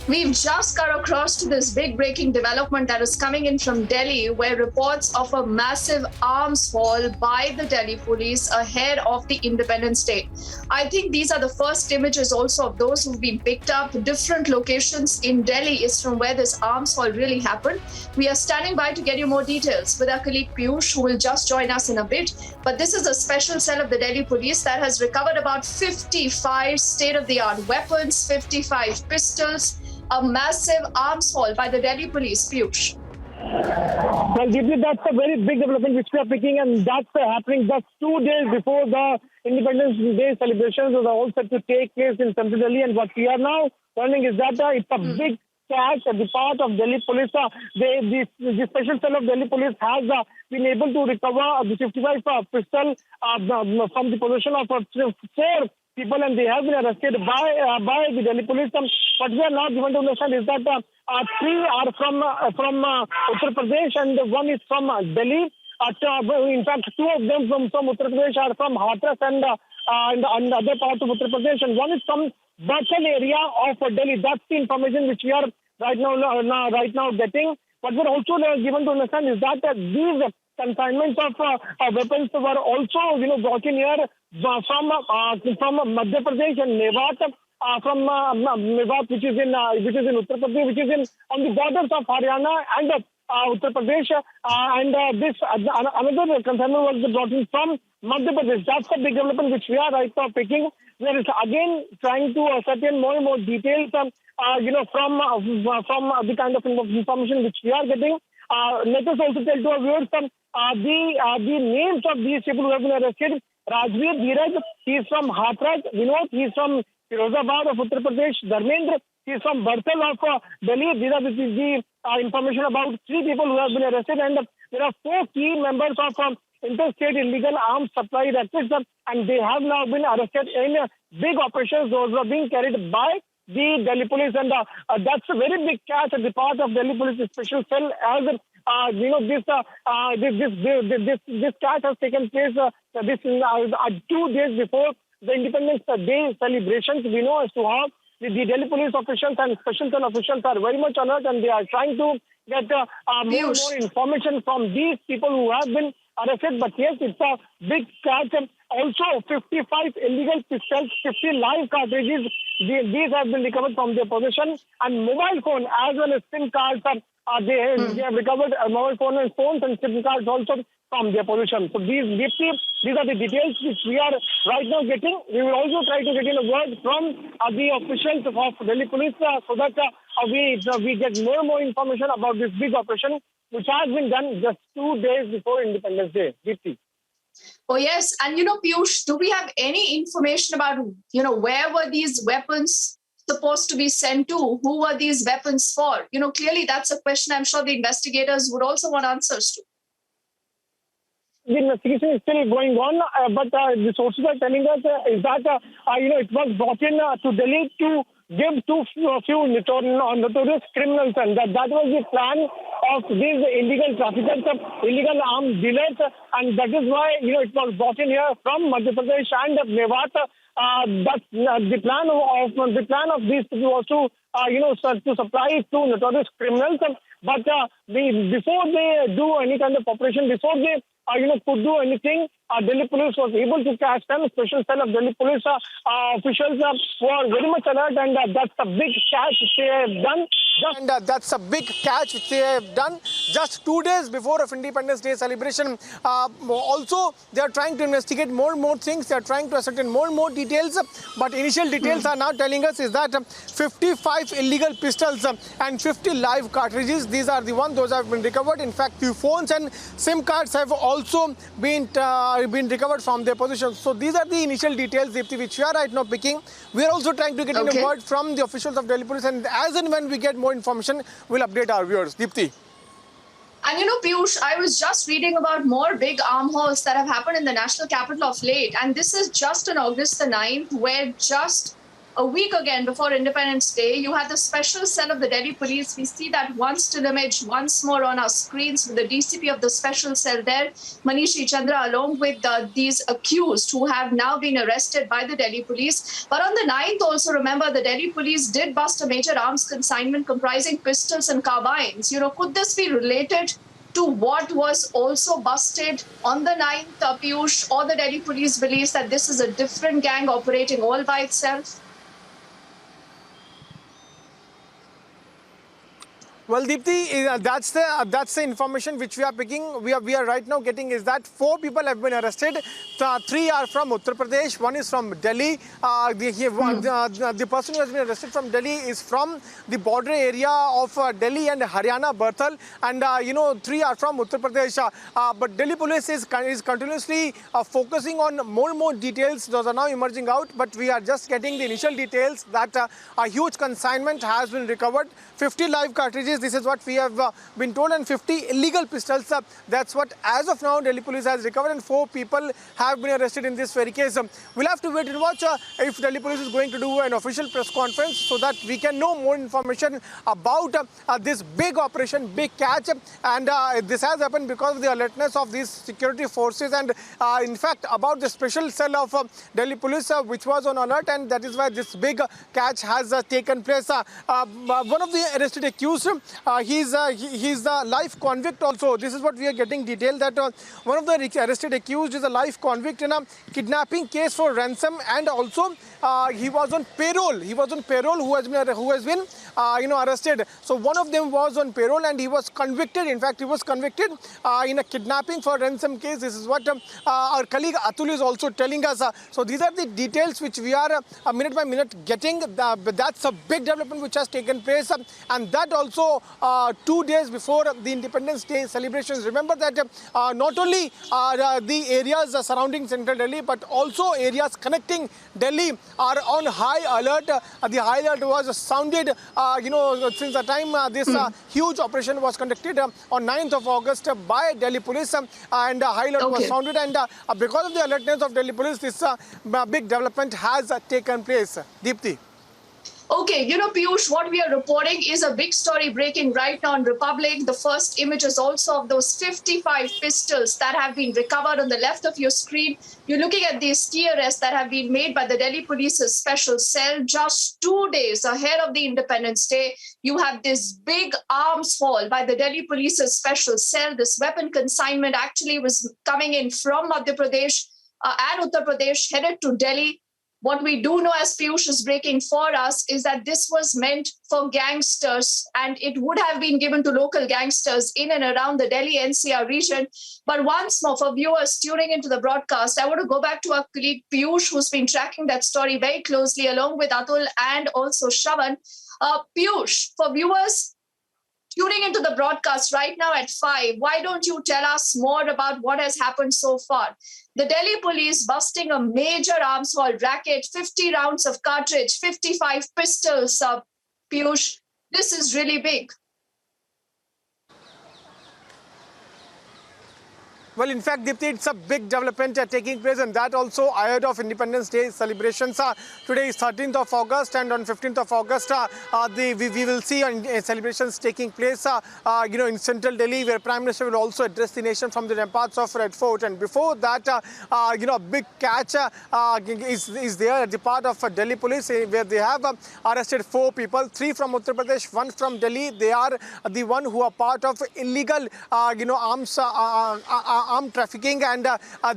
We've just got across to this big breaking development that is coming in from Delhi, where reports of a massive arms haul by the Delhi police ahead of the Independence Day. I think these are the first images also of those who've been picked up. Different locations in Delhi is from where this arms haul really happened. We are standing by to get you more details with our colleague Piyush, who will just join us in a bit. But this is a special cell of the Delhi police that has recovered about 55 state-of-the-art weapons, 55 pistols, a massive arms haul by the Delhi police, Piyush. Well, Deepthi, that's a very big development which we are picking, and that's happening just 2 days before the Independence Day celebrations are all set to take place in Central Delhi. And what we are now learning is that it's a big catch at the part of Delhi police. The special cell of Delhi police has been able to recover the 55 pistol from the possession of 4 people, and they have been arrested by the Delhi police. What we are not given to understand is that 3 are from Uttar Pradesh and 1 is from Delhi. In fact, 2 of them from Uttar Pradesh are from Hathras and other parts of Uttar Pradesh, and 1 is from Bachal area of Delhi. That's the information which we are right now getting. What we're also given to understand is that these consignments of weapons were also brought in here from Madhya Pradesh and Mewat. From Mewat, which is in Uttar Pradesh, which is on the borders of Haryana and Uttar Pradesh, this another consignment was brought in from Madhya Pradesh. That's the big development which we are right now picking. We are again trying to ascertain more and more details, from the kind of information which we are getting. Let us also tell to our viewers the names of these people who have been arrested. Rajveer Dheeraj, he is from Hathras. Vinod, he is from Firozabad of Uttar Pradesh. Dharmendra, he is from Barsal of Delhi. These are the information about 3 people who have been arrested, and there are 4 key members of interstate illegal arms supply rackets, and they have now been arrested in big operations. Those were being carried by the Delhi police, and that's a very big catch at the part of Delhi police special cell. As this catch has taken place 2 days before the Independence Day celebrations. We know as to how the Delhi police officials and special cell officials are very much alert, and they are trying to get more and more information from these people who have been arrested. But yes, it's a big catch. Also, 55 illegal pistols, 50 live cartridges. These have been recovered from their possession, and mobile phone as well as SIM cards. They have recovered mobile phone and phones and SIM cards also from their possession. So these are the details which we are right now getting. We will also try to get in a word from the officials of Delhi police so that we get more and more information about this big operation which has been done just 2 days before Independence Day. Deepthi. Oh, yes. And, Piyush, do we have any information about, where were these weapons supposed to be sent to? Who were these weapons for? Clearly that's a question I'm sure the investigators would also want answers to. The investigation is still going on, but the sources are telling us is that it was brought in to Delhi to give to few notorious criminals, and that was the plan of these illegal traffickers, illegal arms dealers, and that is why it was brought in here from Madhya Pradesh and Mewat. That's the plan of these people was to supply to notorious criminals. But before they do any kind of operation, before they could do anything, Delhi police was able to catch them. Special cell of Delhi police officials were very much alert, and that's a big catch they have done. That's a big catch which they have done just 2 days before of Independence Day celebration. Also, they are trying to investigate more and more things. They are trying to ascertain more and more details. But initial details are now telling us is that 55 illegal pistols and 50 live cartridges. These are the ones those have been recovered. In fact, few phones and SIM cards have also been recovered from their possession. So these are the initial details, Deepthi, which we are right now picking. We are also trying to get a word from the officials of Delhi police, and as and when we get more information, we'll update our viewers. Deepthi. And Piyush, I was just reading about more big arm hauls that have happened in the national capital of late. And this is just on August the 9th, where just a week again before Independence Day, you had the special cell of the Delhi police. We see that one still image once more on our screens with the DCP of the special cell there, Manishi Chandra, along with these accused who have now been arrested by the Delhi police. But on the 9th also, remember, the Delhi police did bust a major arms consignment comprising pistols and carbines. Could this be related to what was also busted on the 9th, Piyush, or the Delhi police believes that this is a different gang operating all by itself? Well, Deepthi, that's the information which we are picking. We are right now getting is that 4 people have been arrested. 3 are from Uttar Pradesh. 1 is from Delhi. The person who has been arrested from Delhi is from the border area of Delhi and Haryana, Berthal. And 3 are from Uttar Pradesh. But Delhi police is continuously focusing on more and more details. Those are now emerging out. But we are just getting the initial details that a huge consignment has been recovered. 50 live cartridges. This is what we have been told, and 50 illegal pistols. That's what, as of now, Delhi police has recovered, and 4 people have been arrested in this very case. We'll have to wait and watch if Delhi police is going to do an official press conference so that we can know more information about this big operation, big catch. And this has happened because of the alertness of these security forces, and in fact, about the special cell of Delhi police, which was on alert, and that is why this big catch has taken place. One of the arrested accused, he's the life convict also. This is what we are getting detail, that one of the arrested accused is a life convict in a kidnapping case for ransom, and also he was on payroll. He was on payroll who has been arrested. So one of them was on payroll and he was convicted. In fact, he was convicted in a kidnapping for ransom case. This is what our colleague Atul is also telling us. So these are the details which we are minute by minute getting. That's a big development which has taken place, and that also 2 days before the Independence Day celebrations. Remember that not only the areas surrounding central Delhi, but also areas connecting Delhi are on high alert. The high alert was sounded, since the time this huge operation was conducted on 9th of August by Delhi police, and high alert was sounded. And because of the alertness of Delhi police, this big development has taken place. Deepthi. Okay, Piyush, what we are reporting is a big story breaking right now on Republic. The first images also of those 55 pistols that have been recovered on the left of your screen. You're looking at these key arrests that have been made by the Delhi Police's special cell just 2 days ahead of the Independence Day. You have this big arms haul by the Delhi Police's special cell. This weapon consignment actually was coming in from Madhya Pradesh and Uttar Pradesh, headed to Delhi. What we do know, as Piyush is breaking for us, is that this was meant for gangsters, and it would have been given to local gangsters in and around the Delhi NCR region. But once more, for viewers tuning into the broadcast, I want to go back to our colleague Piyush, who's been tracking that story very closely, along with Atul and also Shravan. Piyush, for viewers tuning into the broadcast right now at 5, why don't you tell us more about what has happened so far? The Delhi police busting a major arms haul racket, 50 rounds of cartridge, 55 pistols. Piyush, this is really big. Well, in fact, Deepthi, it's a big development taking place, and that also ahead of Independence Day celebrations. Today is 13th of August, and on 15th of August, we will see celebrations taking place, in central Delhi, where Prime Minister will also address the nation from the ramparts of Red Fort. And before that, a big catch is there at the part of Delhi police, where they have arrested 4 people, 3 from Uttar Pradesh, 1 from Delhi. They are the one who are part of illegal, arm trafficking, and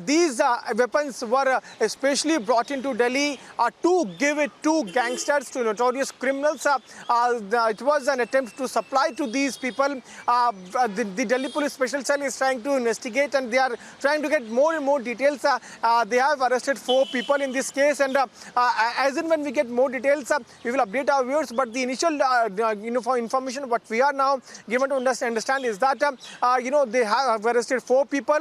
these weapons were especially brought into Delhi to give it to gangsters, to notorious criminals. It was an attempt to supply to these people. The Delhi Police Special Cell is trying to investigate, and they are trying to get more and more details. They have arrested 4 people in this case, and as and when we get more details, we will update our viewers. But the initial for information, what we are now given to understand is that they have arrested 4 people.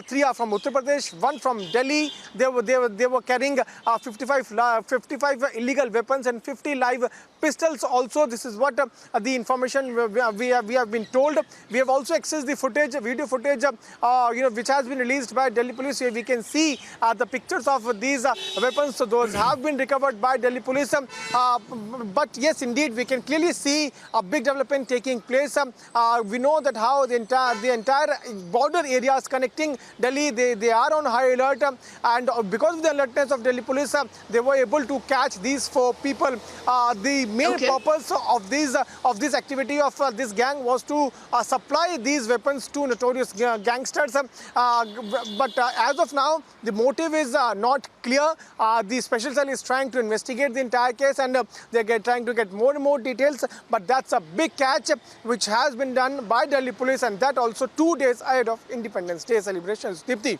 Three are from Uttar Pradesh, one from Delhi. They were carrying 55 illegal weapons and 50 live pistols also. This is what the information we have been told. We have also accessed the footage, video footage, which has been released by Delhi police. Here we can see the pictures of these weapons. So those have been recovered by Delhi police. But yes, indeed, we can clearly see a big development taking place. We know that how the entire border areas connecting Delhi, they are on high alert, and because of the alertness of Delhi police, they were able to catch these 4 people. The main purpose of this activity of this gang was to supply these weapons to notorious gangsters. But as of now, the motive is not clear. The special cell is trying to investigate the entire case, and they're trying to get more and more details. But that's a big catch which has been done by Delhi police, and that also 2 days ahead of Independence Day celebrations. Deepti.